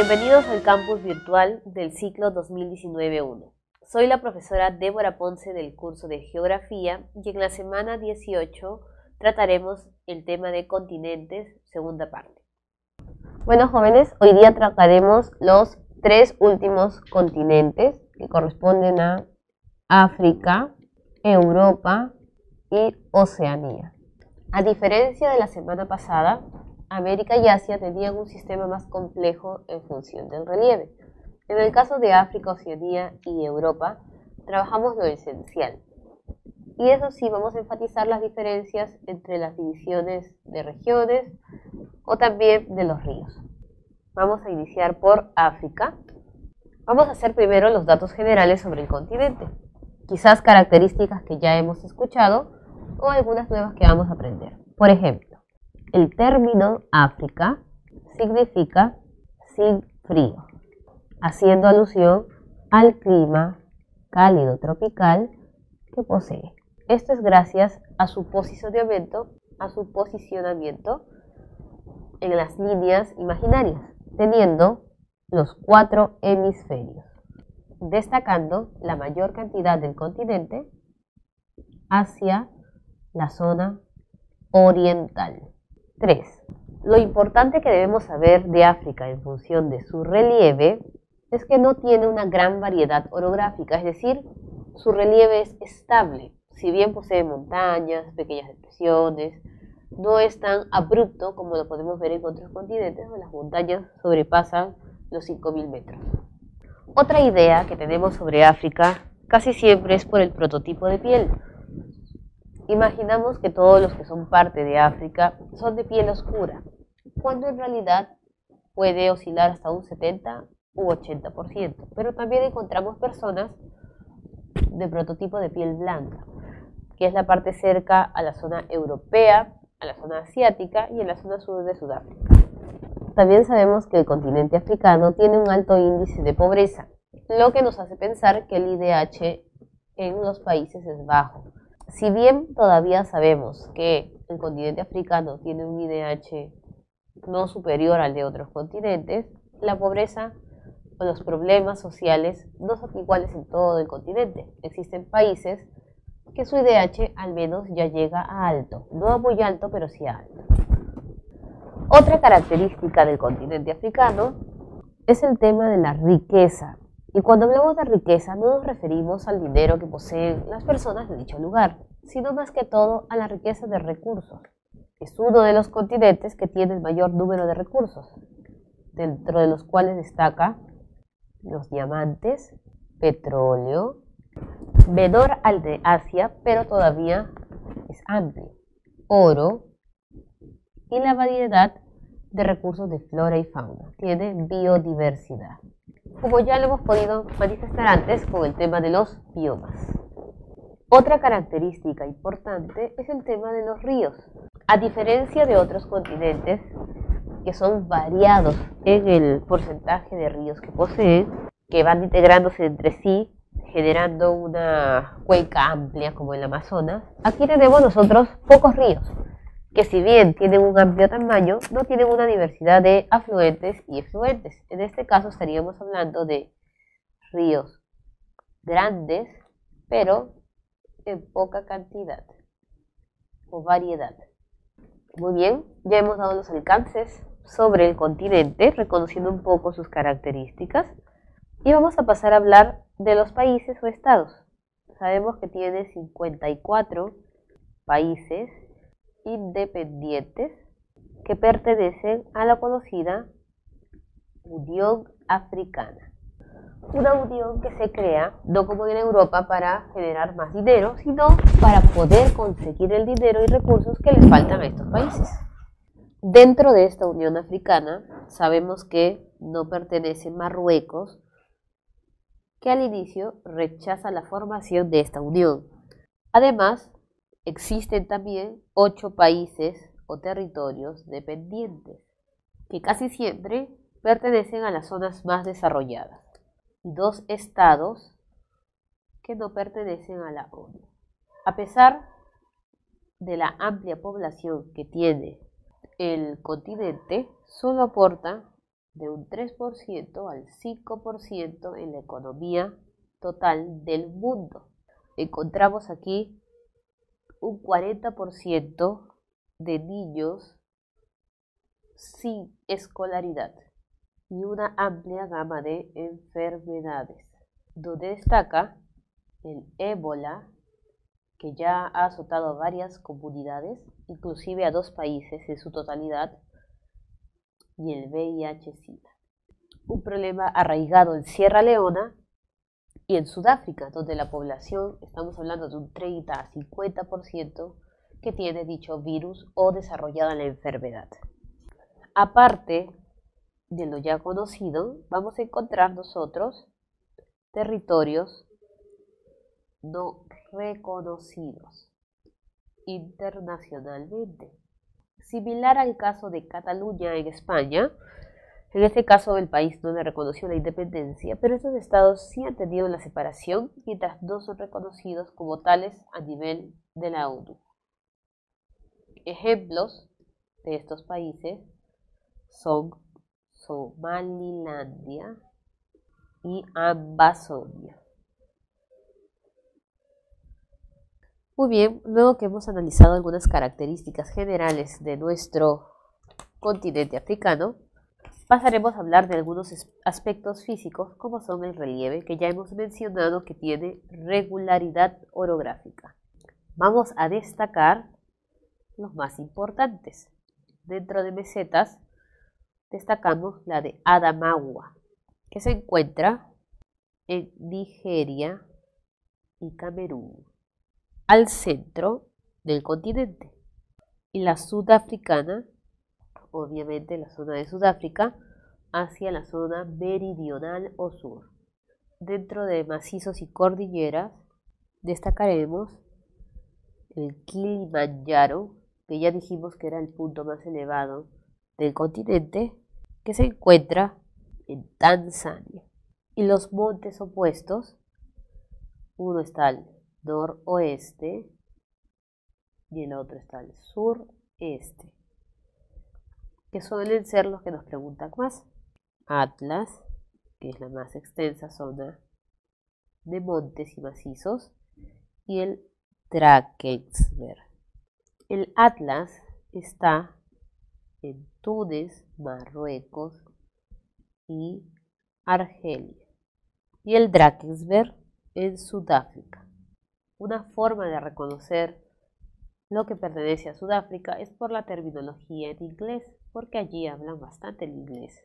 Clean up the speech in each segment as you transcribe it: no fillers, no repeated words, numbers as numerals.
Bienvenidos al campus virtual del ciclo 2019-1. Soy la profesora Débora Ponce del curso de Geografía y en la semana 18 trataremos el tema de continentes, segunda parte. Bueno, jóvenes, hoy día trataremos los tres últimos continentes que corresponden a África, Europa y Oceanía. A diferencia de la semana pasada, América y Asia tenían un sistema más complejo en función del relieve. En el caso de África, Oceanía y Europa, trabajamos lo esencial. Y eso sí, vamos a enfatizar las diferencias entre las divisiones de regiones o también de los ríos. Vamos a iniciar por África. Vamos a hacer primero los datos generales sobre el continente, quizás características que ya hemos escuchado o algunas nuevas que vamos a aprender. Por ejemplo, el término África significa sin frío, haciendo alusión al clima cálido tropical que posee. Esto es gracias a su posicionamiento en las líneas imaginarias, teniendo los 4 hemisferios, destacando la mayor cantidad del continente hacia la zona oriental. 3. Lo importante que debemos saber de África en función de su relieve es que no tiene una gran variedad orográfica, es decir, su relieve es estable. Si bien posee montañas, pequeñas depresiones, no es tan abrupto como lo podemos ver en otros continentes donde las montañas sobrepasan los 5.000 metros. Otra idea que tenemos sobre África casi siempre es por el prototipo de piel. Imaginamos que todos los que son parte de África son de piel oscura, cuando en realidad puede oscilar hasta un 70 u 80%, pero también encontramos personas de prototipo de piel blanca, que es la parte cerca a la zona europea, a la zona asiática y en la zona sur de Sudáfrica. También sabemos que el continente africano tiene un alto índice de pobreza, lo que nos hace pensar que el IDH en los países es bajo. Si bien todavía sabemos que el continente africano tiene un IDH no superior al de otros continentes, la pobreza o los problemas sociales no son iguales en todo el continente. Existen países que su IDH al menos ya llega a alto, no a muy alto, pero sí a alto. Otra característica del continente africano es el tema de la riqueza. Y cuando hablamos de riqueza no nos referimos al dinero que poseen las personas de dicho lugar, sino más que todo a la riqueza de recursos. Es uno de los continentes que tiene el mayor número de recursos, dentro de los cuales destaca los diamantes, petróleo, menor al de Asia, pero todavía es amplio, oro y la variedad de recursos de flora y fauna. Tiene biodiversidad, como ya lo hemos podido manifestar antes con el tema de los biomas. Otra característica importante es el tema de los ríos. A diferencia de otros continentes que son variados en el porcentaje de ríos que poseen, que van integrándose entre sí, generando una cuenca amplia como el Amazonas, aquí tenemos nosotros pocos ríos, que si bien tienen un amplio tamaño, no tienen una diversidad de afluentes y efluentes. En este caso estaríamos hablando de ríos grandes, pero en poca cantidad o variedad. Muy bien, ya hemos dado los alcances sobre el continente, reconociendo un poco sus características, y vamos a pasar a hablar de los países o estados. Sabemos que tiene 54 países independientes que pertenecen a la conocida Unión Africana. Una unión que se crea no como en Europa para generar más dinero, sino para poder conseguir el dinero y recursos que les faltan a estos países. Dentro de esta Unión Africana sabemos que no pertenece Marruecos, que al inicio rechaza la formación de esta unión. Además, existen también 8 países o territorios dependientes, que casi siempre pertenecen a las zonas más desarrolladas, y 2 estados que no pertenecen a la ONU. A pesar de la amplia población que tiene el continente, solo aporta de un 3% al 5% en la economía total del mundo. Encontramos aquí un 40% de niños sin escolaridad y una amplia gama de enfermedades, donde destaca el ébola, que ya ha azotado a varias comunidades, inclusive a 2 países en su totalidad, y el VIH-Sida. Un problema arraigado en Sierra Leona y en Sudáfrica, donde la población, estamos hablando de un 30 a 50% que tiene dicho virus o desarrollada la enfermedad. Aparte de lo ya conocido, vamos a encontrar nosotros territorios no reconocidos internacionalmente, similar al caso de Cataluña en España. En este caso el país no le reconoció la independencia, pero estos estados sí han tenido la separación, mientras no son reconocidos como tales a nivel de la ONU. Ejemplos de estos países son Somalilandia y Ambazonia. Muy bien, luego que hemos analizado algunas características generales de nuestro continente africano, pasaremos a hablar de algunos aspectos físicos, como son el relieve, que ya hemos mencionado que tiene regularidad orográfica. Vamos a destacar los más importantes. Dentro de mesetas destacamos la de Adamawa, que se encuentra en Nigeria y Camerún, al centro del continente. Y la sudafricana, obviamente la zona de Sudáfrica, hacia la zona meridional o sur. Dentro de macizos y cordilleras destacaremos el Kilimanjaro, que ya dijimos que era el punto más elevado del continente, que se encuentra en Tanzania. Y los montes opuestos, uno está al noroeste y el otro está al sureste, que suelen ser los que nos preguntan más. Atlas, que es la más extensa zona de montes y macizos, y el Drakensberg. El Atlas está en Túnez, Marruecos y Argelia, y el Drakensberg en Sudáfrica. Una forma de reconocer lo que pertenece a Sudáfrica es por la terminología en inglés, porque allí hablan bastante el inglés.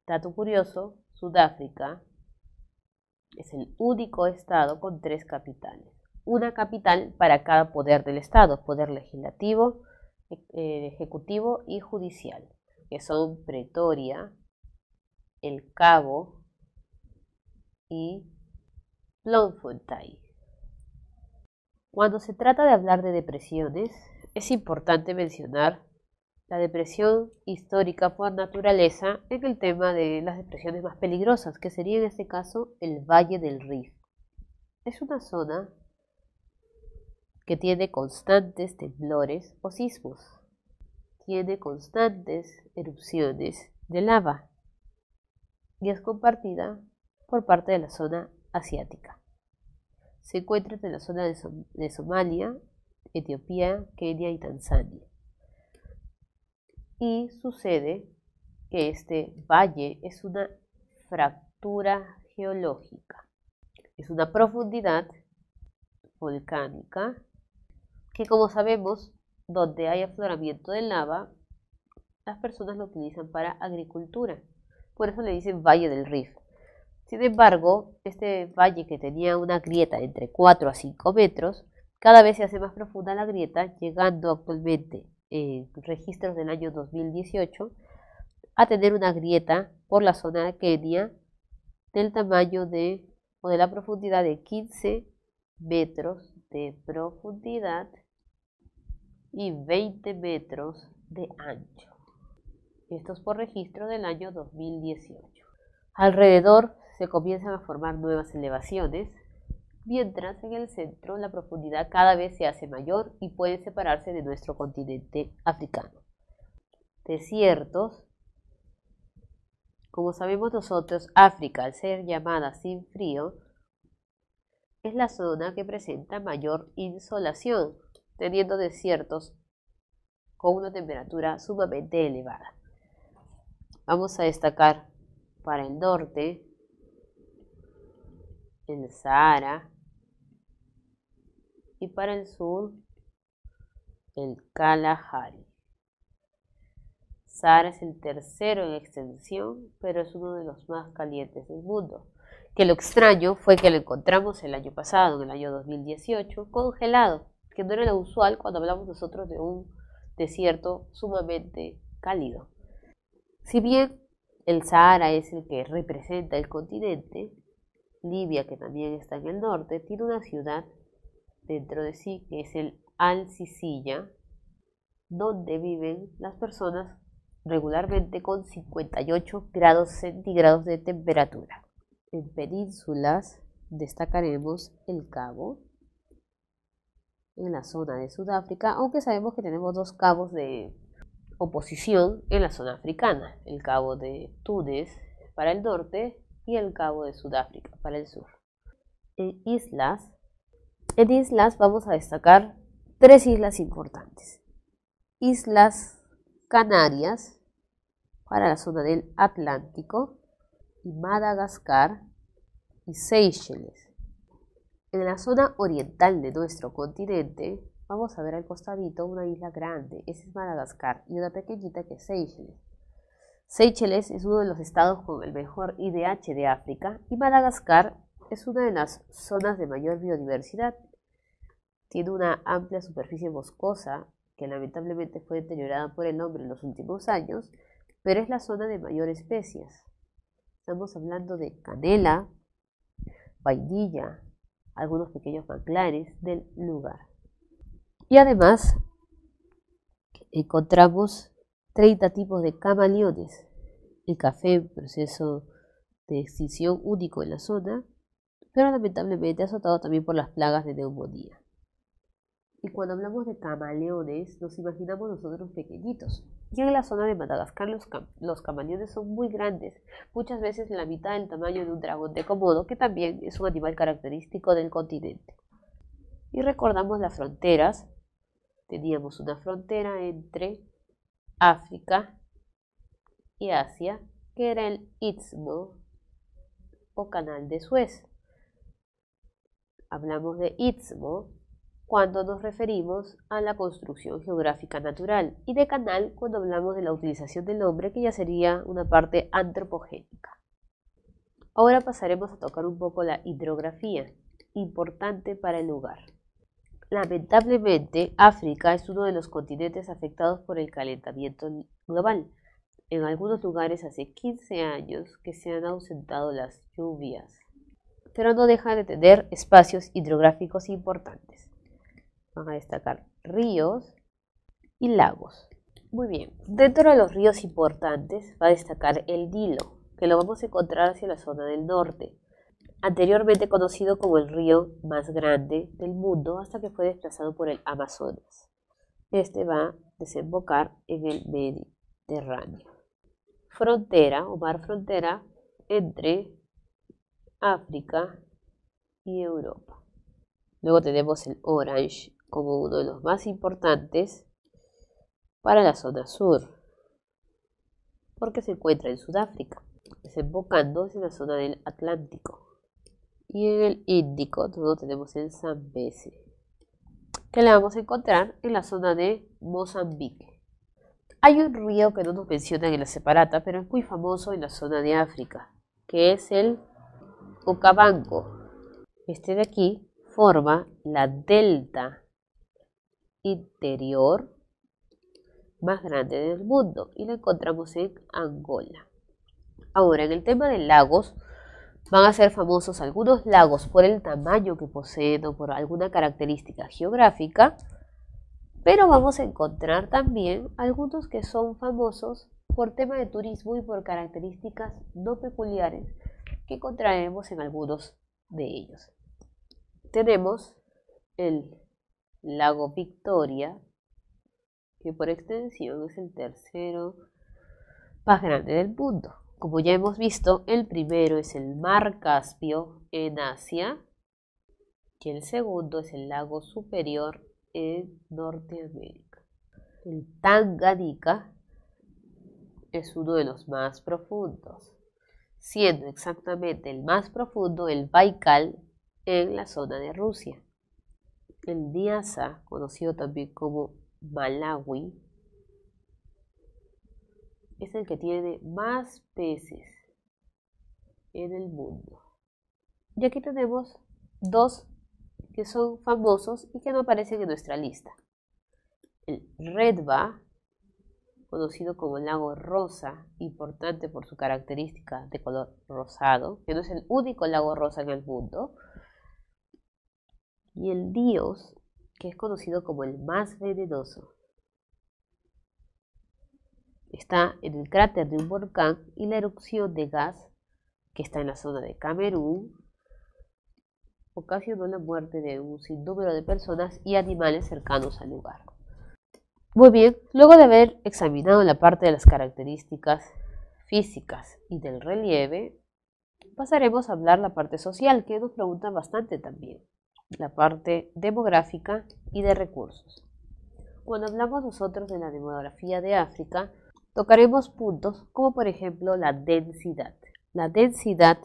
Dato curioso, Sudáfrica es el único estado con 3 capitales. Una capital para cada poder del estado, poder legislativo, ejecutivo y judicial, que son Pretoria, El Cabo y Bloemfontein. Cuando se trata de hablar de depresiones, es importante mencionar la depresión histórica por naturaleza en el tema de las depresiones más peligrosas, que sería en este caso el Valle del Rift. Es una zona que tiene constantes temblores o sismos, tiene constantes erupciones de lava y es compartida por parte de la zona asiática. Se encuentra en la zona de Somalia, Etiopía, Kenia y Tanzania. Y sucede que este valle es una fractura geológica, es una profundidad volcánica que, como sabemos, donde hay afloramiento de lava, las personas lo utilizan para agricultura. Por eso le dicen Valle del Rift. Sin embargo, este valle, que tenía una grieta entre 4 a 5 metros, cada vez se hace más profunda la grieta, llegando actualmente en registros del año 2018 a tener una grieta por la zona de Kenia del tamaño o de la profundidad de 15 metros de profundidad y 20 metros de ancho. Esto es por registro del año 2018. Alrededor se comienzan a formar nuevas elevaciones, mientras en el centro la profundidad cada vez se hace mayor y puede separarse de nuestro continente africano. Desiertos Como sabemos nosotros, África, al ser llamada sin frío, es la zona que presenta mayor insolación, teniendo desiertos con una temperatura sumamente elevada. Vamos a destacar para el norte el Sahara y para el sur el Kalahari. Sahara es el tercero en extensión, pero es uno de los más calientes del mundo. Que lo extraño fue que lo encontramos el año pasado, en el año 2018, congelado, que no era lo usual cuando hablamos nosotros de un desierto sumamente cálido. Si bien el Sahara es el que representa el continente, Libia, que también está en el norte, tiene una ciudad dentro de sí que es el Al-Sisiya, donde viven las personas regularmente con 58 grados centígrados de temperatura. En penínsulas destacaremos el Cabo, en la zona de Sudáfrica, aunque sabemos que tenemos dos cabos de oposición en la zona africana, el Cabo de Túnez para el norte y el Cabo de Sudáfrica para el sur. En islas vamos a destacar tres islas importantes. Islas Canarias para la zona del Atlántico y Madagascar y Seychelles. En la zona oriental de nuestro continente vamos a ver al costadito una isla grande, esa es Madagascar, y una pequeñita que es Seychelles. Seychelles es uno de los estados con el mejor IDH de África y Madagascar es una de las zonas de mayor biodiversidad. Tiene una amplia superficie boscosa que lamentablemente fue deteriorada por el hombre en los últimos años, pero es la zona de mayor especies. Estamos hablando de canela, vainilla, algunos pequeños manglares del lugar. Y además encontramos 30 tipos de camaleones, el café en proceso de extinción único en la zona, pero lamentablemente azotado también por las plagas de neumonía. Y cuando hablamos de camaleones, nos imaginamos nosotros pequeñitos. Y en la zona de Madagascar los camaleones son muy grandes, muchas veces la mitad del tamaño de un dragón de Komodo, que también es un animal característico del continente. Y recordamos las fronteras. Teníamos una frontera entre África y Asia, que era el Istmo o Canal de Suez. Hablamos de Istmo cuando nos referimos a la construcción geográfica natural y de canal cuando hablamos de la utilización del nombre, que ya sería una parte antropogénica. Ahora pasaremos a tocar un poco la hidrografía, importante para el lugar. Lamentablemente, África es uno de los continentes afectados por el calentamiento global. En algunos lugares hace 15 años que se han ausentado las lluvias, pero no deja de tener espacios hidrográficos importantes. Van a destacar ríos y lagos. Muy bien, dentro de los ríos importantes va a destacar el Nilo, que lo vamos a encontrar hacia la zona del norte, anteriormente conocido como el río más grande del mundo hasta que fue desplazado por el Amazonas. Este va a desembocar en el Mediterráneo. Frontera o mar frontera entre África y Europa. Luego tenemos el Orange como uno de los más importantes para la zona sur, porque se encuentra en Sudáfrica, desembocando en la zona del Atlántico. Y en el Índico luego tenemos el Zambeze, que la vamos a encontrar en la zona de Mozambique. Hay un río que no nos mencionan en la separata, pero es muy famoso en la zona de África, que es el Okavango. Este de aquí forma la delta interior más grande del mundo y lo encontramos en Angola. Ahora, en el tema de lagos, van a ser famosos algunos lagos por el tamaño que poseen o por alguna característica geográfica, pero vamos a encontrar también algunos que son famosos por tema de turismo y por características no peculiares que encontraremos en algunos de ellos. Tenemos el lago Victoria, que por extensión es el tercero más grande del mundo. Como ya hemos visto, el primero es el mar Caspio en Asia y el segundo es el lago Superior en Norteamérica. El Tanganica es uno de los más profundos, siendo exactamente el más profundo el Baikal en la zona de Rusia. El Nyasa, conocido también como Malawi, es el que tiene más peces en el mundo. Y aquí tenemos dos que son famosos y que no aparecen en nuestra lista. El Redva, conocido como el lago rosa, importante por su característica de color rosado, que no es el único lago rosa en el mundo. Y el Dios, que es conocido como el más venenoso. Está en el cráter de un volcán y la erupción de gas, que está en la zona de Camerún, ocasionó la muerte de un sinnúmero de personas y animales cercanos al lugar. Muy bien, luego de haber examinado la parte de las características físicas y del relieve, pasaremos a hablar la parte social, que nos preguntan bastante también, la parte demográfica y de recursos. Cuando hablamos nosotros de la demografía de África, tocaremos puntos como por ejemplo la densidad. La densidad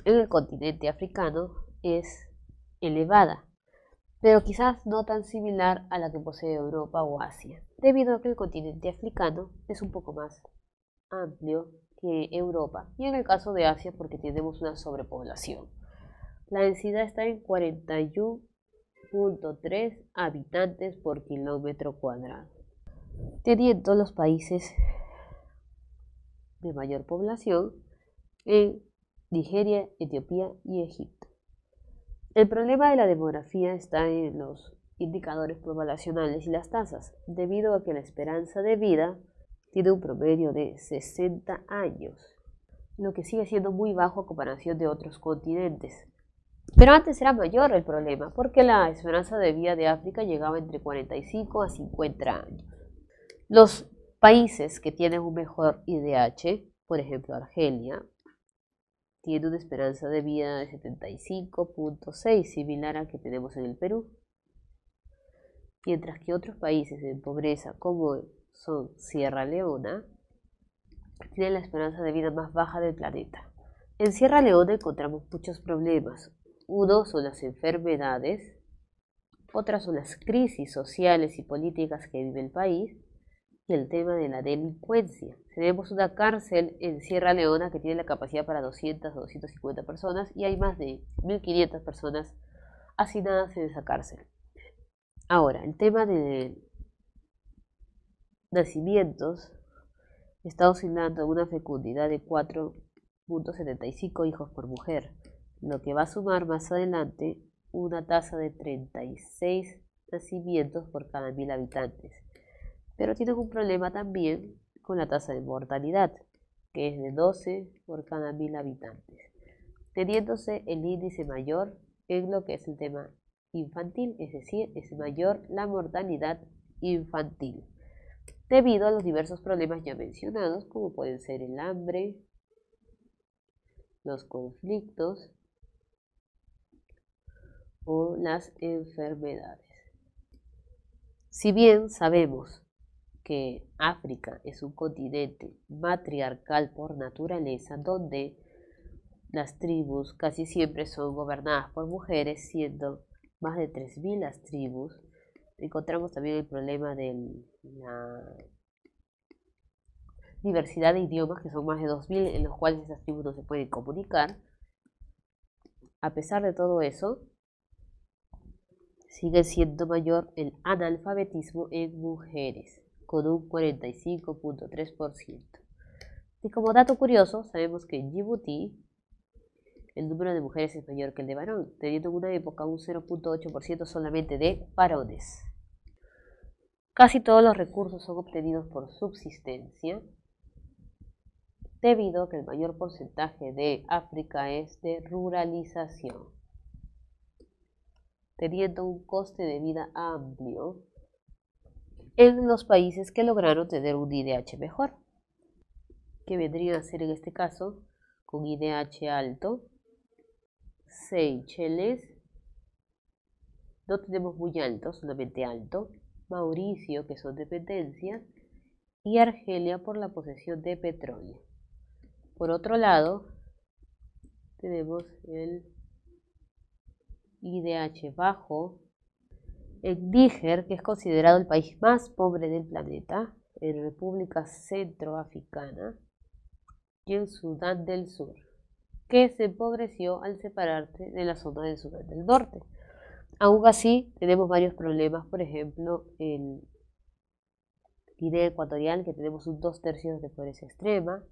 en el continente africano es elevada, pero quizás no tan similar a la que posee Europa o Asia, debido a que el continente africano es un poco más amplio que Europa, y en el caso de Asia porque tenemos una sobrepoblación. La densidad está en 41.3 habitantes por kilómetro cuadrado, teniendo los países de mayor población en Nigeria, Etiopía y Egipto. El problema de la demografía está en los indicadores poblacionales y las tasas, debido a que la esperanza de vida tiene un promedio de 60 años, lo que sigue siendo muy bajo a comparación de otros continentes. Pero antes era mayor el problema, porque la esperanza de vida de África llegaba entre 45 a 50 años. Los países que tienen un mejor IDH, por ejemplo Argelia, tiene una esperanza de vida de 75.6, similar a que tenemos en el Perú. Mientras que otros países en pobreza, como son Sierra Leona, tienen la esperanza de vida más baja del planeta. En Sierra Leona encontramos muchos problemas. Uno son las enfermedades, otras son las crisis sociales y políticas que vive el país, y el tema de la delincuencia. Tenemos una cárcel en Sierra Leona que tiene la capacidad para 200 o 250 personas y hay más de 1.500 personas hacinadas en esa cárcel. Ahora, el tema de nacimientos está oscilando en una fecundidad de 4.75 hijos por mujer, lo que va a sumar más adelante una tasa de 36 nacimientos por cada 1.000 habitantes. Pero tienen un problema también con la tasa de mortalidad, que es de 12 por cada 1.000 habitantes, teniéndose el índice mayor en lo que es el tema infantil, es decir, es mayor la mortalidad infantil, debido a los diversos problemas ya mencionados, como pueden ser el hambre, los conflictos o las enfermedades. Si bien sabemos que África es un continente matriarcal por naturaleza, donde las tribus casi siempre son gobernadas por mujeres, siendo más de 3.000 las tribus, encontramos también el problema de la diversidad de idiomas, que son más de 2.000, en los cuales esas tribus no se pueden comunicar. A pesar de todo eso, sigue siendo mayor el analfabetismo en mujeres, con un 45.3%. Y como dato curioso, sabemos que en Djibouti el número de mujeres es mayor que el de varón, teniendo en una época un 0.8% solamente de varones. Casi todos los recursos son obtenidos por subsistencia, debido a que el mayor porcentaje de África es de ruralización, teniendo un coste de vida amplio en los países que lograron tener un IDH mejor. que vendría a ser en este caso con IDH alto. Seychelles, no tenemos muy alto, solamente alto. Mauricio, que son dependencias, y Argelia por la posesión de petróleo. Por otro lado, tenemos el IDH bajo en Níger, que es considerado el país más pobre del planeta, en República Centroafricana y en Sudán del Sur, que se empobreció al separarse de la zona de Sudán del Norte. Aún así, tenemos varios problemas, por ejemplo, en Guinea Ecuatorial, que tenemos un 2/3 de pobreza extrema,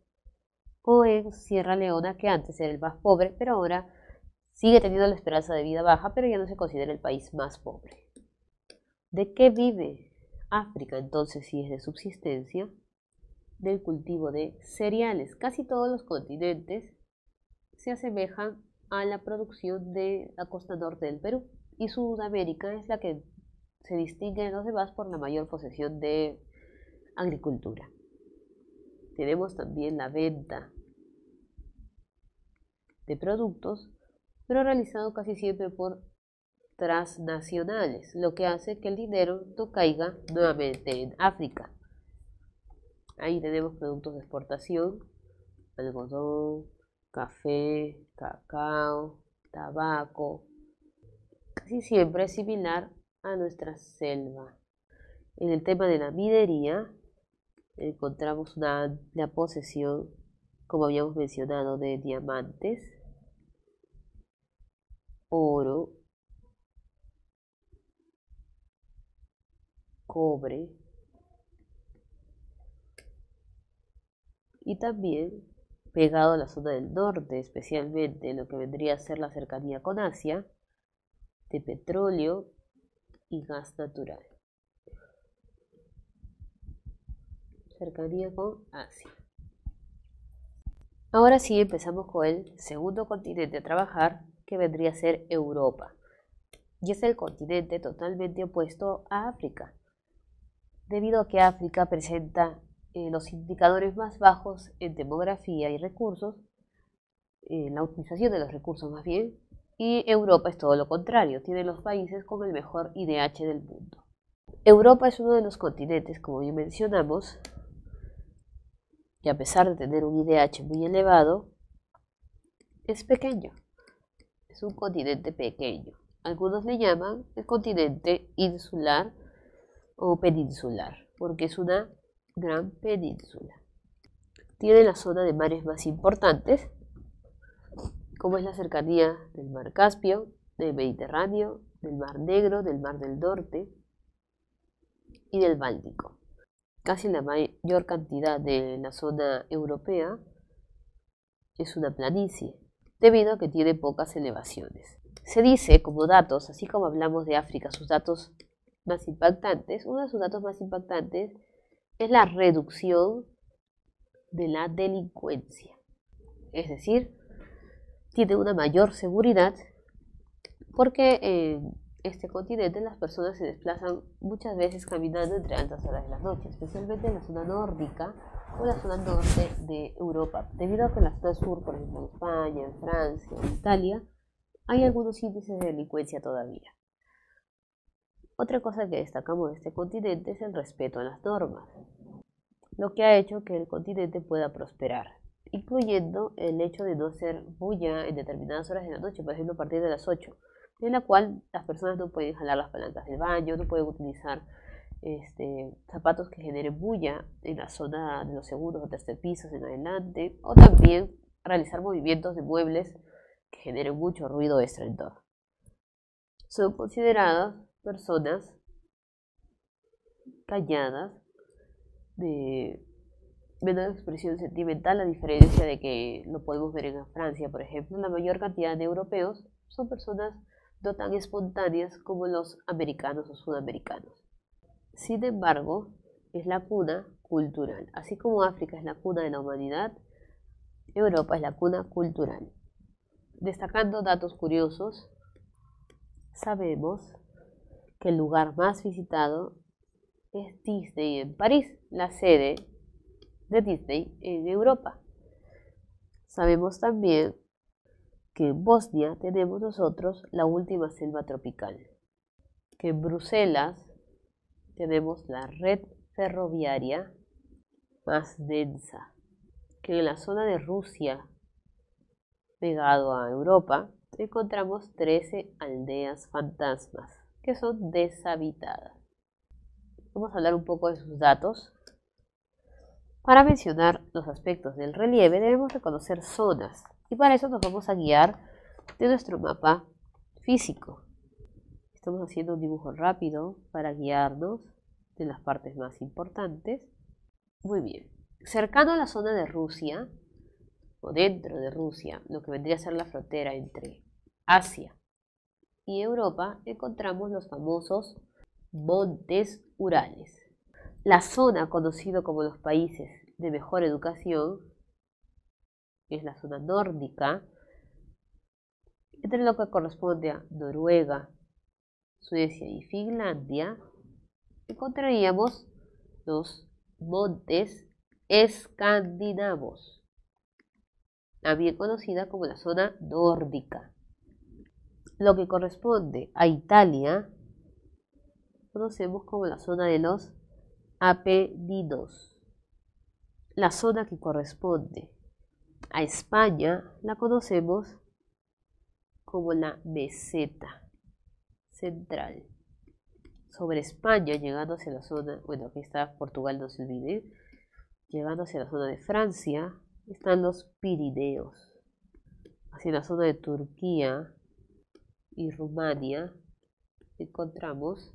o en Sierra Leona, que antes era el más pobre, pero ahora sigue teniendo la esperanza de vida baja, pero ya no se considera el país más pobre. ¿De qué vive África entonces si es de subsistencia? Del cultivo de cereales. Casi todos los continentes se asemejan a la producción de la costa norte del Perú, y Sudamérica es la que se distingue de los demás por la mayor posesión de agricultura. Tenemos también la venta de productos, pero realizado casi siempre por transnacionales, lo que hace que el dinero no caiga nuevamente en África. Ahí tenemos productos de exportación, algodón, café, cacao, tabaco, casi siempre es similar a nuestra selva. En el tema de la minería, encontramos una amplia posesión, como habíamos mencionado, de diamantes, oro, cobre y también pegado a la zona del norte, especialmente en lo que vendría a ser la cercanía con Asia, de petróleo y gas natural. Cercanía con Asia. Ahora sí empezamos con el segundo continente a trabajar, que vendría a ser Europa. Y es el continente totalmente opuesto a África, debido a que África presenta los indicadores más bajos en demografía y recursos, la utilización de los recursos más bien, y Europa es todo lo contrario, tiene los países con el mejor IDH del mundo. Europa es uno de los continentes, como bien mencionamos, que a pesar de tener un IDH muy elevado, es pequeño. Es un continente pequeño. Algunos le llaman el continente insular o peninsular, porque es una gran península. Tiene la zona de mares más importantes, como es la cercanía del mar Caspio, del Mediterráneo, del mar Negro, del mar del Norte y del Báltico. Casi la mayor cantidad de la zona europea es una planicie, debido a que tiene pocas elevaciones. Se dice, como datos, así como hablamos de África, sus datos más impactantes, uno de sus datos más impactantes es la reducción de la delincuencia. Es decir, tiene una mayor seguridad porque en este continente las personas se desplazan muchas veces caminando entre altas horas de la noche, especialmente en la zona nórdica o la zona norte de Europa, debido a que en la zona sur, por ejemplo en España, en Francia, en Italia, hay algunos índices de delincuencia todavía. Otra cosa que destacamos de este continente es el respeto a las normas, lo que ha hecho que el continente pueda prosperar, incluyendo el hecho de no hacer bulla en determinadas horas de la noche, por ejemplo a partir de las 8, en la cual las personas no pueden jalar las palancas del baño, no pueden utilizar zapatos que generen bulla en la zona de los segundos o tercer pisos en adelante, o también realizar movimientos de muebles que generen mucho ruido estruendoso. Son consideradas personas calladas, de menor expresión sentimental, a diferencia de que lo podemos ver en Francia, por ejemplo. La mayor cantidad de europeos son personas no tan espontáneas como los americanos o sudamericanos. Sin embargo, es la cuna cultural. Así como África es la cuna de la humanidad, Europa es la cuna cultural. Destacando datos curiosos, sabemos que el lugar más visitado es Disney en París, la sede de Disney en Europa. Sabemos también que en Bosnia tenemos nosotros la última selva tropical, que en Bruselas tenemos la red ferroviaria más densa, que en la zona de Rusia, pegado a Europa, encontramos 13 aldeas fantasmas que son deshabitadas. Vamos a hablar un poco de sus datos. Para mencionar los aspectos del relieve debemos reconocer zonas y para eso nos vamos a guiar de nuestro mapa físico. Estamos haciendo un dibujo rápido para guiarnos de las partes más importantes. Muy bien. Cercano a la zona de Rusia, o dentro de Rusia, lo que vendría a ser la frontera entre Asia y Europa, encontramos los famosos montes Urales. La zona conocida como los países de mejor educación es la zona nórdica, entre lo que corresponde a Noruega, Suecia y Finlandia, encontraríamos los montes escandinavos, también conocida como la zona nórdica. Lo que corresponde a Italia, conocemos como la zona de los Apeninos. La zona que corresponde a España la conocemos como la meseta central. Sobre España, llegando hacia la zona, bueno, aquí está Portugal, no se olvide, llegando hacia la zona de Francia, están los Pirineos. Hacia la zona de Turquía y Rumania encontramos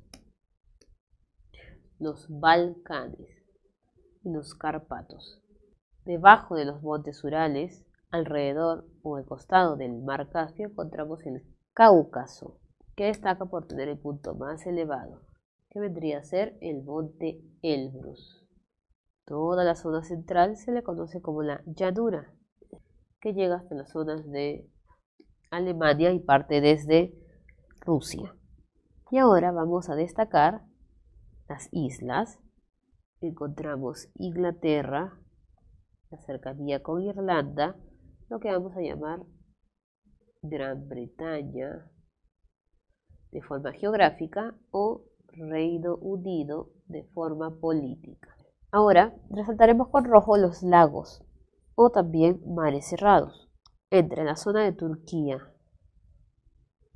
los Balcanes y los Cárpatos. Debajo de los montes Urales, alrededor o al costado del mar Caspio, encontramos el Cáucaso, que destaca por tener el punto más elevado, que vendría a ser el monte Elbrus. Toda la zona central se le conoce como la llanura, que llega hasta las zonas de Alemania y parte desde Rusia. Y ahora vamos a destacar las islas. Encontramos Inglaterra, la cercanía con Irlanda, lo que vamos a llamar Gran Bretaña de forma geográfica o Reino Unido de forma política. Ahora resaltaremos con rojo los lagos o también mares cerrados. Entre la zona de Turquía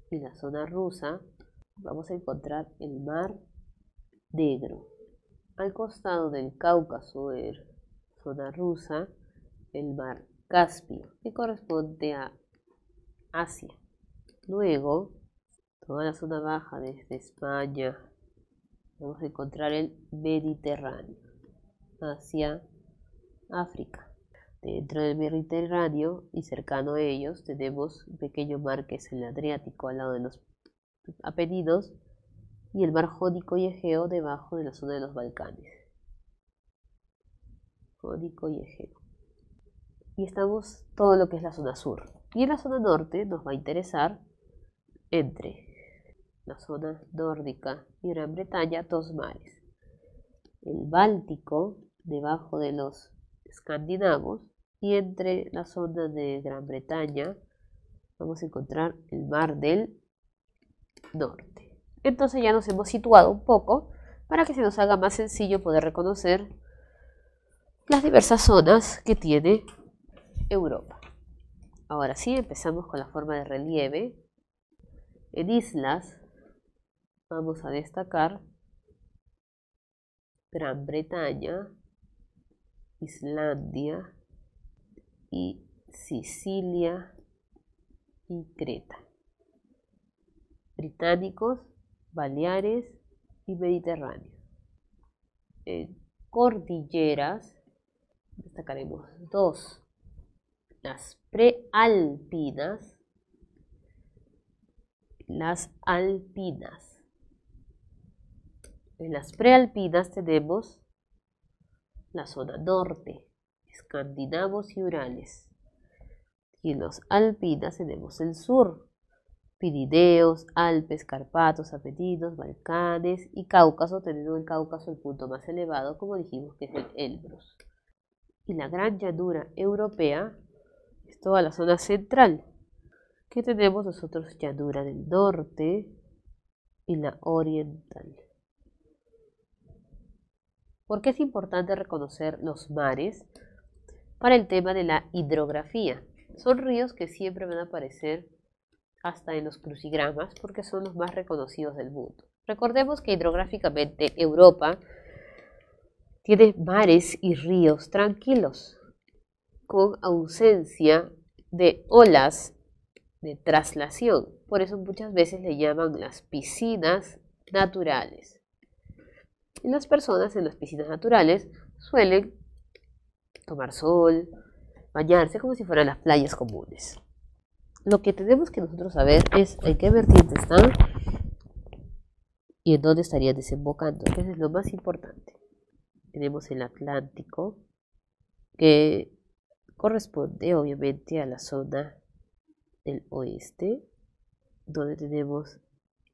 y la zona rusa vamos a encontrar el mar Negro. Al costado del Cáucaso, de zona rusa, el mar Caspio, que corresponde a Asia. Luego, toda la zona baja desde España, vamos a encontrar el Mediterráneo hacia África. Dentro del Mediterráneo y cercano a ellos tenemos un pequeño mar que es el Adriático al lado de los Apeninos y el mar Jónico y Egeo debajo de la zona de los Balcanes. Jónico y Egeo. Y estamos todo lo que es la zona sur. Y en la zona norte nos va a interesar entre la zona nórdica y Gran Bretaña dos mares. El Báltico debajo de los escandinavos y entre la zona de Gran Bretaña vamos a encontrar el mar del norte. Entonces ya nos hemos situado un poco para que se nos haga más sencillo poder reconocer las diversas zonas que tiene Europa. Ahora sí, empezamos con la forma de relieve. En islas vamos a destacar Gran Bretaña, Islandia y Sicilia y Creta. Británicos, Baleares y Mediterráneo. En cordilleras destacaremos dos: las prealpinas, las alpinas. En las prealpinas tenemos la zona norte, escandinavos y Urales. Y en las alpinas tenemos el sur, Pirineos, Alpes, Carpatos, Apeninos, Balcanes y Cáucaso, teniendo el Cáucaso el punto más elevado, como dijimos que es el Elbrus. Y la gran llanura europea es toda la zona central, que tenemos nosotros llanura del norte y la oriental. ¿Por qué es importante reconocer los mares? Para el tema de la hidrografía. Son ríos que siempre van a aparecer hasta en los crucigramas porque son los más reconocidos del mundo. Recordemos que hidrográficamente Europa tiene mares y ríos tranquilos, con ausencia de olas de traslación. Por eso muchas veces le llaman las piscinas naturales. Y las personas en las piscinas naturales suelen tomar sol, bañarse como si fueran las playas comunes. Lo que tenemos que nosotros saber es en qué vertiente están y en dónde estarían desembocando, que eso es lo más importante. Tenemos el Atlántico, que corresponde obviamente a la zona del oeste, donde tenemos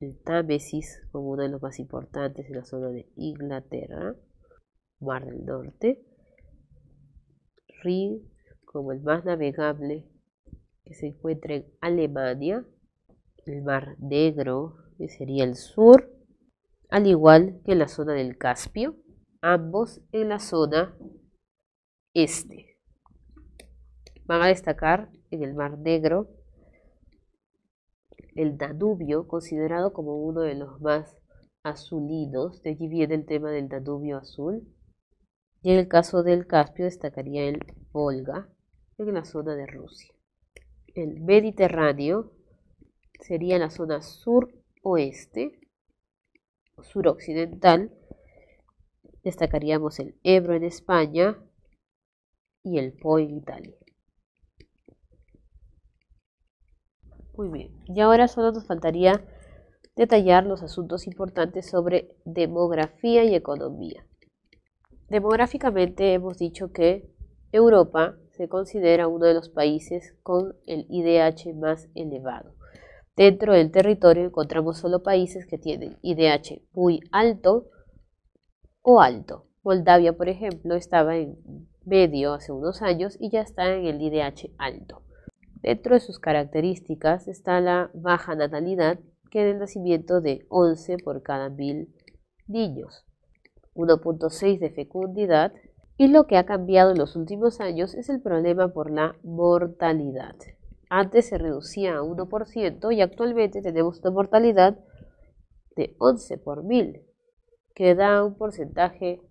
el Támesis como uno de los más importantes en la zona de Inglaterra, Mar del Norte, Rin como el más navegable que se encuentra en Alemania, el Mar Negro, que sería el sur, al igual que en la zona del Caspio, ambos en la zona este. Van a destacar en el Mar Negro el Danubio, considerado como uno de los más azulinos, de allí viene el tema del Danubio azul, y en el caso del Caspio destacaría el Volga, en la zona de Rusia. El Mediterráneo sería la zona suroeste, suroccidental, destacaríamos el Ebro en España y el Po en Italia. Muy bien, y ahora solo nos faltaría detallar los asuntos importantes sobre demografía y economía. Demográficamente hemos dicho que Europa se considera uno de los países con el IDH más elevado. Dentro del territorio encontramos solo países que tienen IDH muy alto o alto. Moldavia, por ejemplo, estaba en medio hace unos años y ya está en el IDH alto. Dentro de sus características está la baja natalidad, que es el nacimiento de 11 por cada 1000 niños, 1.6 de fecundidad, y lo que ha cambiado en los últimos años es el problema por la mortalidad. Antes se reducía a 1% y actualmente tenemos una mortalidad de 11 por 1000, que da un porcentaje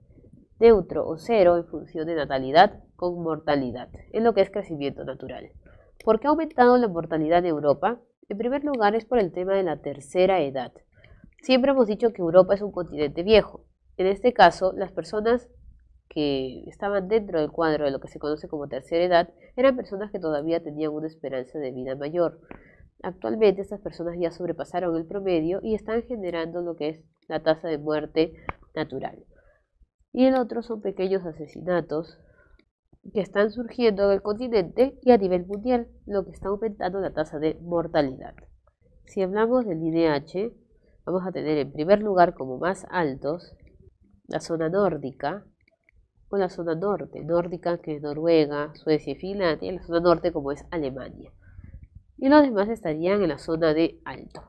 neutro o cero en función de natalidad con mortalidad, en lo que es crecimiento natural. ¿Por qué ha aumentado la mortalidad en Europa? En primer lugar es por el tema de la tercera edad. Siempre hemos dicho que Europa es un continente viejo. En este caso, las personas que estaban dentro del cuadro de lo que se conoce como tercera edad eran personas que todavía tenían una esperanza de vida mayor. Actualmente estas personas ya sobrepasaron el promedio y están generando lo que es la tasa de muerte natural. Y el otro son pequeños asesinatos que están surgiendo en el continente y a nivel mundial, lo que está aumentando la tasa de mortalidad. Si hablamos del IDH, vamos a tener en primer lugar como más altos la zona nórdica o la zona norte, nórdica que es Noruega, Suecia y Finlandia, y la zona norte como es Alemania. Y los demás estarían en la zona de alto.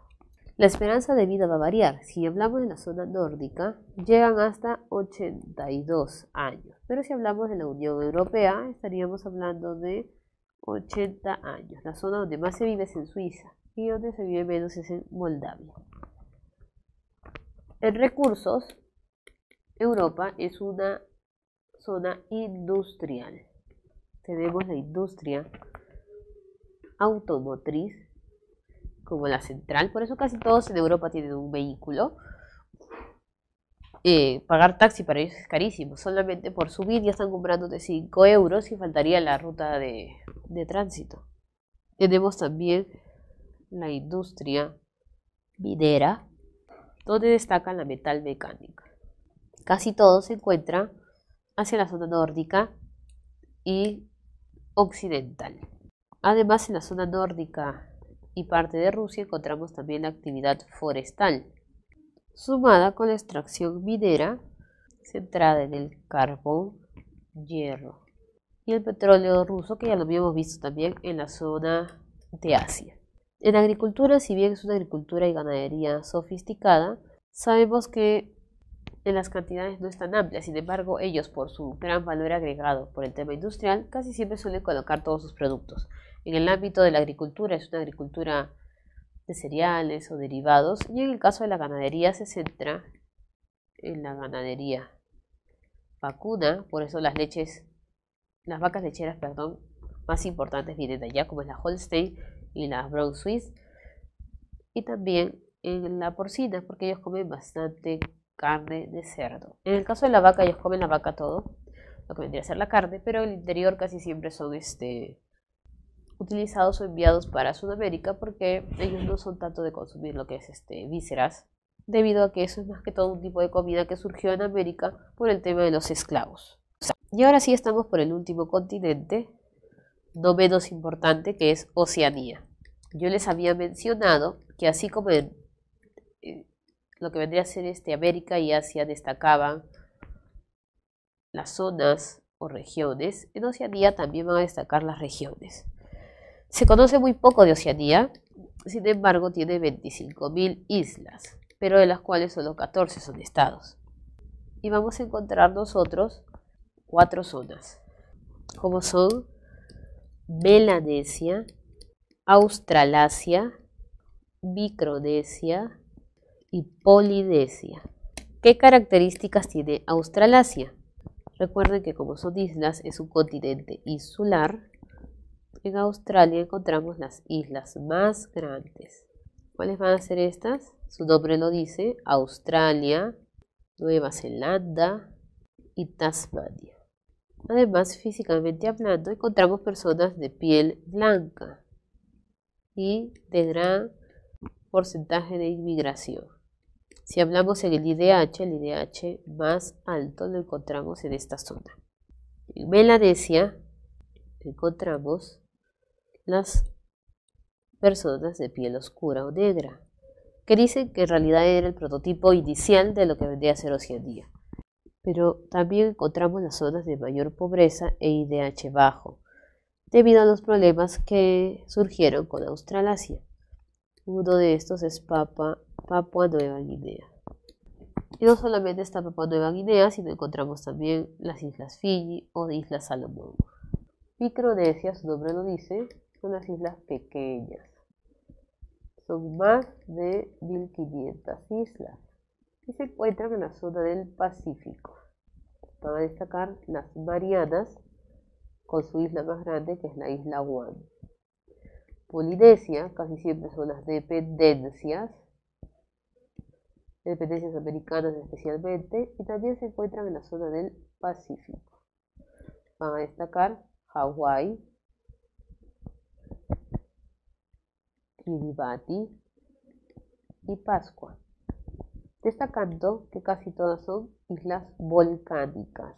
La esperanza de vida va a variar. Si hablamos de la zona nórdica, llegan hasta 82 años. Pero si hablamos de la Unión Europea, estaríamos hablando de 80 años. La zona donde más se vive es en Suiza y donde se vive menos es en Moldavia. En recursos, Europa es una zona industrial. Tenemos la industria automotriz como la central, por eso casi todos en Europa tienen un vehículo. Pagar taxi para ellos es carísimo, solamente por subir ya están comprando de 5 euros y faltaría la ruta de tránsito. Tenemos también la industria minera, donde destaca la metal mecánica. Casi todo se encuentra hacia la zona nórdica y occidental. Además, en la zona nórdica y parte de Rusia encontramos también la actividad forestal, sumada con la extracción minera centrada en el carbón, hierro y el petróleo ruso, que ya lo habíamos visto también en la zona de Asia. En la agricultura, si bien es una agricultura y ganadería sofisticada, sabemos que en las cantidades no es tan amplias. Sin embargo, ellos, por su gran valor agregado por el tema industrial, casi siempre suelen colocar todos sus productos. En el ámbito de la agricultura, es una agricultura de cereales o derivados, y en el caso de la ganadería se centra en la ganadería vacuna. Por eso las vacas lecheras, más importantes vienen de allá, como es la Holstein y la Brown Swiss, y también en la porcina, porque ellos comen bastante carne de cerdo. En el caso de la vaca, ellos comen la vaca todo, lo que vendría a ser la carne, pero el interior casi siempre son utilizados o enviados para Sudamérica, porque ellos no son tanto de consumir lo que es vísceras, debido a que eso es más que todo un tipo de comida que surgió en América por el tema de los esclavos. Y ahora sí estamos por el último continente, no menos importante, que es Oceanía. Yo les había mencionado que así como en lo que vendría a ser América y Asia destacaban las zonas o regiones, en Oceanía también van a destacar las regiones. Se conoce muy poco de Oceanía, sin embargo tiene 25.000 islas, pero de las cuales solo 14 son estados. Y vamos a encontrar nosotros 4 zonas, como son Melanesia, Australasia, Micronesia y Polinesia. ¿Qué características tiene Australasia? Recuerden que como son islas, es un continente insular. En Australia encontramos las islas más grandes. ¿Cuáles van a ser estas? Su nombre lo dice: Australia, Nueva Zelanda y Tasmania. Además, físicamente hablando, encontramos personas de piel blanca y de gran porcentaje de inmigración. Si hablamos en el IDH más alto lo encontramos en esta zona. En Melanesia encontramos las personas de piel oscura o negra, que dicen que en realidad era el prototipo inicial de lo que vendría a ser Oceanía. Pero también encontramos las zonas de mayor pobreza e IDH bajo, debido a los problemas que surgieron con Australasia. Uno de estos es Papua Nueva Guinea. Y no solamente está Papua Nueva Guinea, sino encontramos también las Islas Fiji o Islas Salomón. Micronesia, su nombre lo dice, son las islas pequeñas. Son más de 1.500 islas y se encuentran en la zona del Pacífico. Van a destacar las Marianas, con su isla más grande, que es la isla Guam. Polinesia, casi siempre son las dependencias americanas especialmente, y también se encuentran en la zona del Pacífico. Van a destacar Hawái, Kiribati y Pascua, destacando que casi todas son islas volcánicas.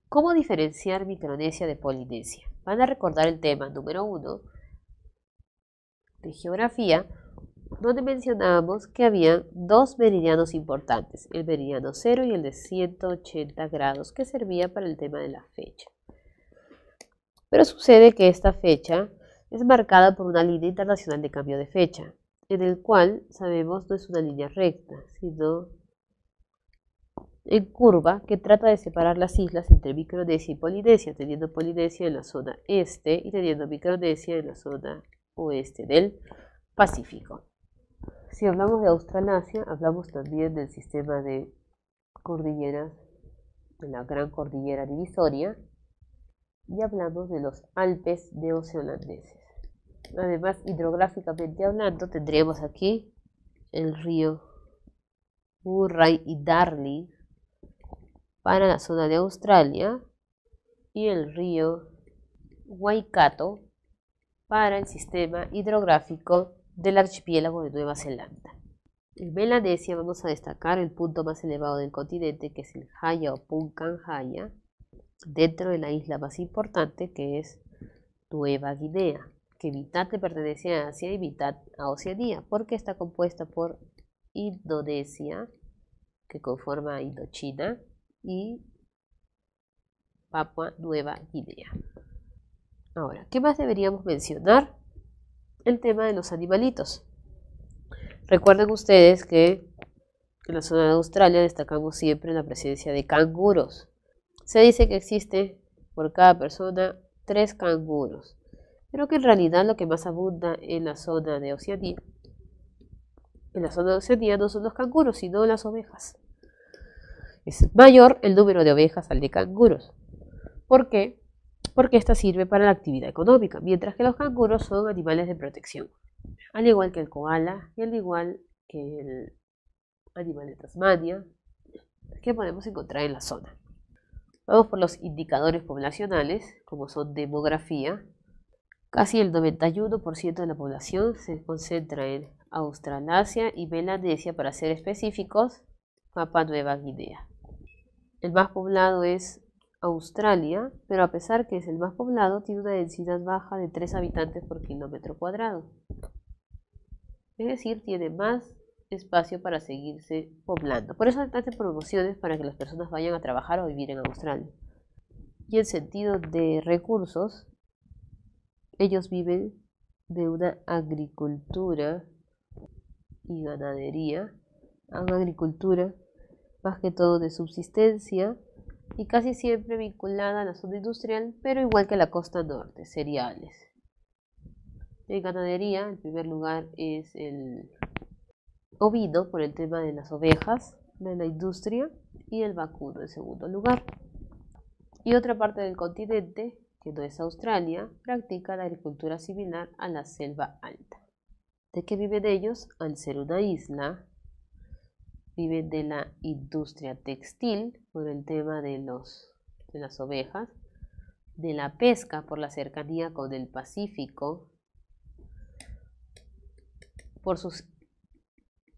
¿Cómo diferenciar Micronesia de Polinesia? Van a recordar el tema número 1 de geografía, donde mencionábamos que había 2 meridianos importantes, el meridiano 0 y el de 180 grados, que servía para el tema de la fecha. Pero sucede que esta fecha es marcada por una línea internacional de cambio de fecha, en el cual, sabemos, no es una línea recta, sino en curva, que trata de separar las islas entre Micronesia y Polinesia, teniendo Polinesia en la zona este y teniendo Micronesia en la zona oeste del Pacífico. Si hablamos de Australasia, hablamos también del sistema de cordilleras, de la Gran Cordillera Divisoria, y hablamos de los Alpes neozelandeses. Además, hidrográficamente hablando, tendríamos aquí el río Murray y Darling para la zona de Australia y el río Waikato para el sistema hidrográfico del archipiélago de Nueva Zelanda. En Melanesia vamos a destacar el punto más elevado del continente, que es el Haya o Punkan Haya, dentro de la isla más importante, que es Nueva Guinea, que mitad le pertenece a Asia y mitad a Oceanía, porque está compuesta por Indonesia, que conforma Indochina, y Papua Nueva Guinea. Ahora, ¿qué más deberíamos mencionar? El tema de los animalitos. Recuerden ustedes que en la zona de Australia destacamos siempre la presencia de canguros. Se dice que existe por cada persona 3 canguros, pero que en realidad lo que más abunda en la zona de Oceanía, no son los canguros, sino las ovejas. Es mayor el número de ovejas al de canguros. ¿Por qué? Porque esta sirve para la actividad económica, mientras que los canguros son animales de protección, al igual que el koala y al igual que el animal de Tasmania que podemos encontrar en la zona. Vamos por los indicadores poblacionales, como son demografía. Casi el 91% de la población se concentra en Australasia y Melanesia, para ser específicos, Papua Nueva Guinea. El más poblado es Australia, pero a pesar que es el más poblado, tiene una densidad baja de 3 habitantes por kilómetro cuadrado. Es decir, tiene más espacio para seguirse poblando. Por eso hay tantas promociones para que las personas vayan a trabajar o vivir en Australia. Y en sentido de recursos, ellos viven de una agricultura y ganadería, una agricultura más que todo de subsistencia y casi siempre vinculada a la zona industrial, pero igual que la costa norte, cereales. En ganadería, en primer lugar es el ovino por el tema de las ovejas, de la industria, y el vacuno en segundo lugar. Y otra parte del continente, que no es Australia, practica la agricultura similar a la selva alta. ¿De qué viven ellos? Al ser una isla, viven de la industria textil por el tema de las ovejas, de la pesca por la cercanía con el Pacífico, por sus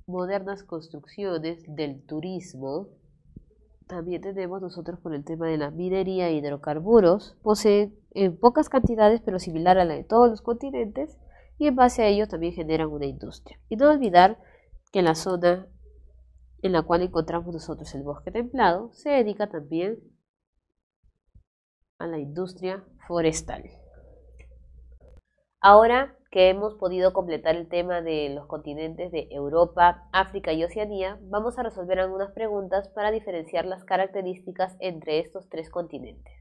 modernas construcciones, del turismo. También tenemos nosotros por el tema de la minería e hidrocarburos. Poseen en pocas cantidades, pero similar a la de todos los continentes, y en base a ello también generan una industria. Y no olvidar que la zona en la cual encontramos nosotros el bosque templado se dedica también a la industria forestal. Ahora que hemos podido completar el tema de los continentes de Europa, África y Oceanía, vamos a resolver algunas preguntas para diferenciar las características entre estos 3 continentes.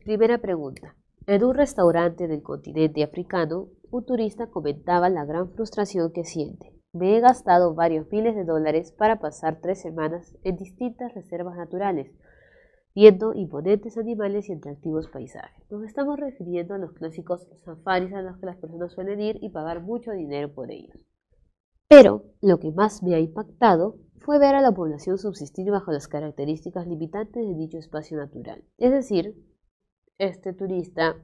Primera pregunta. En un restaurante del continente africano, un turista comentaba la gran frustración que siente. Me he gastado varios miles de dólares para pasar 3 semanas en distintas reservas naturales, viendo imponentes animales y atractivos paisajes. Nos estamos refiriendo a los clásicos safaris a los que las personas suelen ir y pagar mucho dinero por ellos. Pero lo que más me ha impactado fue ver a la población subsistir bajo las características limitantes de dicho espacio natural. Es decir, este turista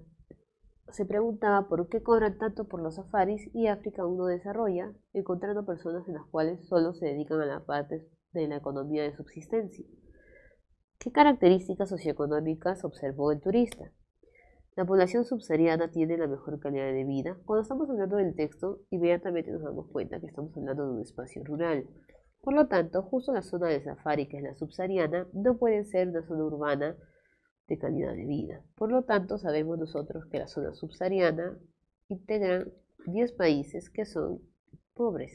se preguntaba por qué cobran tanto por los safaris y África aún no desarrolla, encontrando personas en las cuales solo se dedican a la parte de la economía de subsistencia. ¿Qué características socioeconómicas observó el turista? La población subsahariana tiene la mejor calidad de vida. Cuando estamos hablando del texto, inmediatamente nos damos cuenta que estamos hablando de un espacio rural. Por lo tanto, justo la zona de safari, que es la subsahariana, no puede ser una zona urbana de calidad de vida. Por lo tanto, sabemos nosotros que la zona subsahariana integran 10 países que son pobres.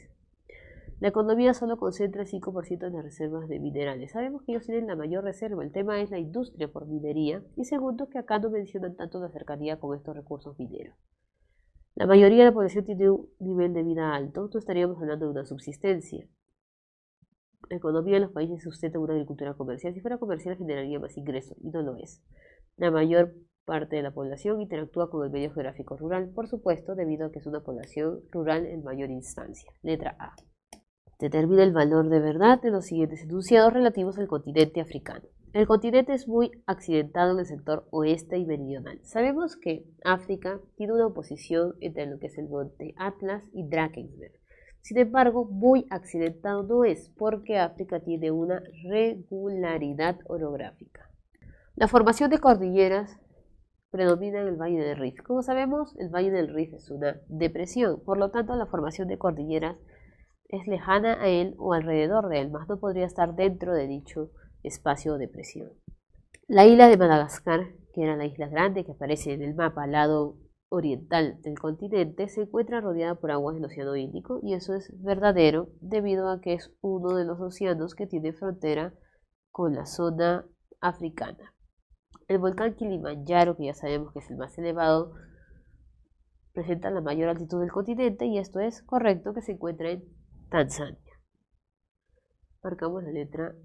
La economía solo concentra el 5% de las reservas de minerales. Sabemos que ellos tienen la mayor reserva. El tema es la industria por minería. Y segundo, que acá no mencionan tanto la cercanía con estos recursos mineros. La mayoría de la población tiene un nivel de vida alto. No estaríamos hablando de una subsistencia. La economía de los países sustenta una agricultura comercial. Si fuera comercial generaría más ingresos, y no lo es. La mayor parte de la población interactúa con el medio geográfico rural, por supuesto, debido a que es una población rural en mayor instancia. Letra A. Determina el valor de verdad de los siguientes enunciados relativos al continente africano. El continente es muy accidentado en el sector oeste y meridional. Sabemos que África tiene una oposición entre lo que es el monte Atlas y Drakensberg. Sin embargo, muy accidentado no es, porque África tiene una regularidad orográfica. La formación de cordilleras predomina en el Valle del Rift. Como sabemos, el Valle del Rift es una depresión, por lo tanto la formación de cordilleras es lejana a él o alrededor de él, más no podría estar dentro de dicho espacio de presión. La isla de Madagascar, que era la isla grande que aparece en el mapa al lado oriental del continente, se encuentra rodeada por aguas del Océano Índico, y eso es verdadero debido a que es uno de los océanos que tiene frontera con la zona africana. El volcán Kilimanjaro, que ya sabemos que es el más elevado, presenta la mayor altitud del continente, y esto es correcto, que se encuentra en Tanzania. Marcamos la letra.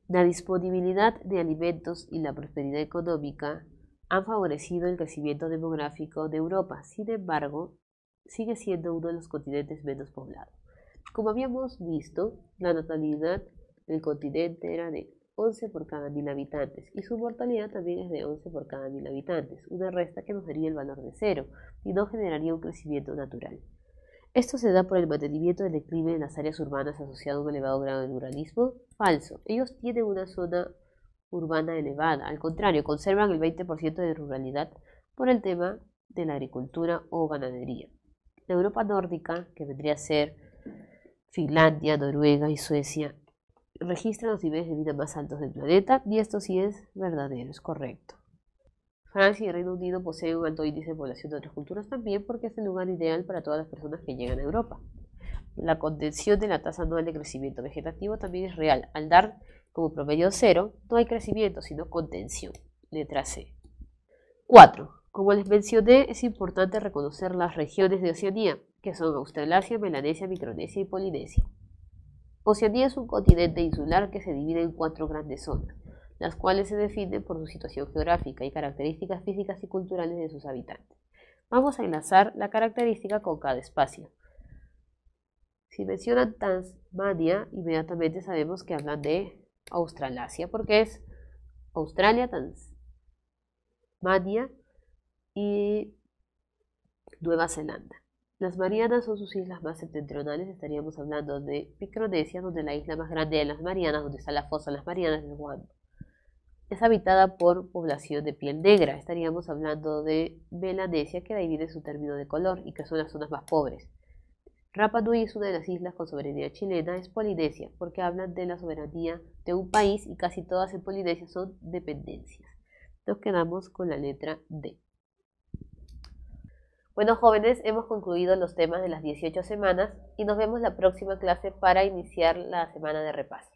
La disponibilidad de alimentos y la prosperidad económica han favorecido el crecimiento demográfico de Europa. Sin embargo, sigue siendo uno de los continentes menos poblados. Como habíamos visto, la natalidad del continente era de 11 por cada 1000 habitantes, y su mortalidad también es de 11 por cada 1000 habitantes, una resta que nos daría el valor de 0 y no generaría un crecimiento natural. Esto se da por el mantenimiento del declive en las áreas urbanas asociado a un elevado grado de ruralismo. Falso. Ellos tienen una zona urbana elevada. Al contrario, conservan el 20% de ruralidad por el tema de la agricultura o ganadería. La Europa nórdica, que vendría a ser Finlandia, Noruega y Suecia, registran los niveles de vida más altos del planeta, y esto sí es verdadero, es correcto. Francia y Reino Unido poseen un alto índice de población de otras culturas también, porque es el lugar ideal para todas las personas que llegan a Europa. La contención de la tasa anual de crecimiento vegetativo también es real. Al dar como promedio 0, no hay crecimiento, sino contención. Letra C. 4. Como les mencioné, es importante reconocer las regiones de Oceanía, que son Australasia, Melanesia, Micronesia y Polinesia. Oceanía es un continente insular que se divide en 4 grandes zonas, las cuales se definen por su situación geográfica y características físicas y culturales de sus habitantes. Vamos a enlazar la característica con cada espacio. Si mencionan Tasmania, inmediatamente sabemos que hablan de Australasia, porque es Australia, Tasmania y Nueva Zelanda. Las Marianas son sus islas más septentrionales. Estaríamos hablando de Micronesia, donde la isla más grande de las Marianas, donde está la fosa de las Marianas, es Guam. Es habitada por población de piel negra. Estaríamos hablando de Melanesia, que de ahí viene su término de color, y que son las zonas más pobres. Rapa Nui es una de las islas con soberanía chilena. Es Polinesia, porque hablan de la soberanía de un país, y casi todas en Polinesia son dependencias. Nos quedamos con la letra D. Bueno, jóvenes, hemos concluido los temas de las 18 semanas, y nos vemos la próxima clase para iniciar la semana de repaso.